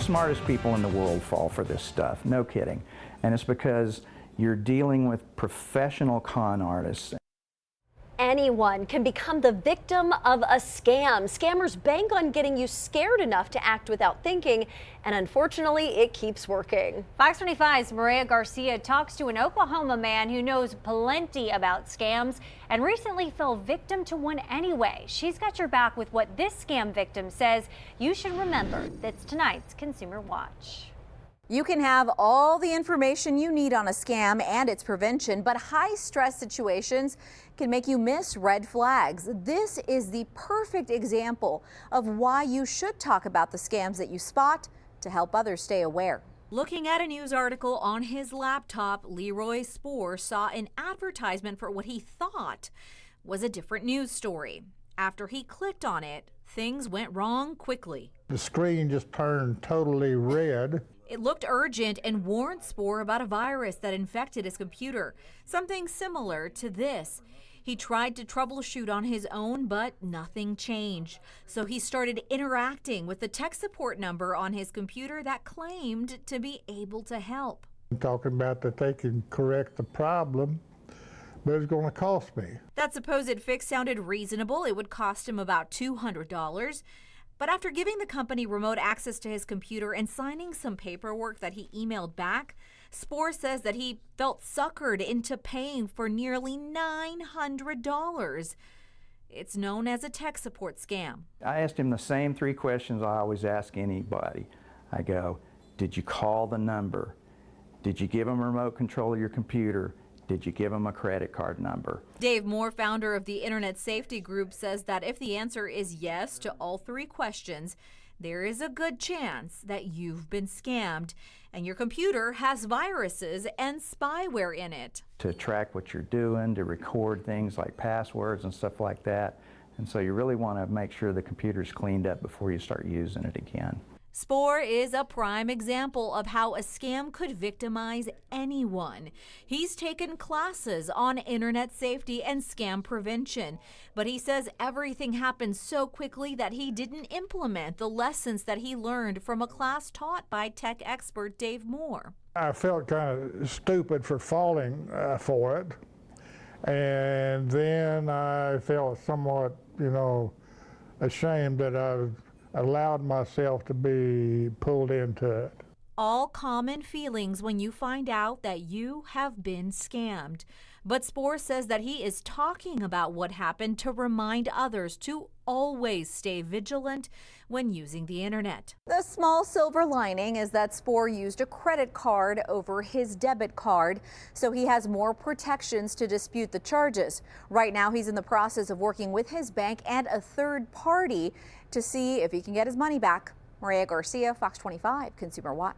smartest people in the world fall for this stuff, no kidding. And it's because you're dealing with professional con artists. Anyone can become the victim of a scam. Scammers bank on getting you scared enough to act without thinking, and unfortunately, it keeps working. Fox 25's Maria Garcia talks to an Oklahoma man who knows plenty about scams and recently fell victim to one anyway. She's got your back with what this scam victim says you should remember. That's tonight's Consumer Watch. You can have all the information you need on a scam and its prevention, but high-stress situations can make you miss red flags. This is the perfect example of why you should talk about the scams that you spot to help others stay aware. Looking at a news article on his laptop, Leroy Spoor saw an advertisement for what he thought was a different news story. After he clicked on it, things went wrong quickly. The screen just turned totally red. It looked urgent and warned Spoor about a virus that infected his computer, something similar to this. He tried to troubleshoot on his own, but nothing changed. So he started interacting with the tech support number on his computer that claimed to be able to help. I'm talking about that they can correct the problem, but it's going to cost me. That supposed fix sounded reasonable. It would cost him about $200. But after giving the company remote access to his computer and signing some paperwork that he emailed back, Spoor says that he felt suckered into paying for nearly $900. It's known as a tech support scam. I asked him the same 3 questions I always ask anybody. I go, did you call the number? Did you give them remote control of your computer? Did you give them a credit card number? Dave Moore, founder of the Internet Safety Group, says that if the answer is yes to all 3 questions, there is a good chance that you've been scammed and your computer has viruses and spyware in it. To track what you're doing, to record things like passwords and stuff like that. And so you really want to make sure the computer's cleaned up before you start using it again. Spoor is a prime example of how a scam could victimize anyone. He's taken classes on internet safety and scam prevention, but he says everything happened so quickly that he didn't implement the lessons that he learned from a class taught by tech expert Dave Moore. I felt kind of stupid for falling for it, and then I felt somewhat, ashamed that I allowed myself to be pulled into it. All common feelings when you find out that you have been scammed. But Spoor says that he is talking about what happened to remind others to always stay vigilant when using the internet. The small silver lining is that Spoor used a credit card over his debit card, so he has more protections to dispute the charges. Right now, he's in the process of working with his bank and a third party to see if he can get his money back. Maria Garcia, Fox 25 Consumer Watch.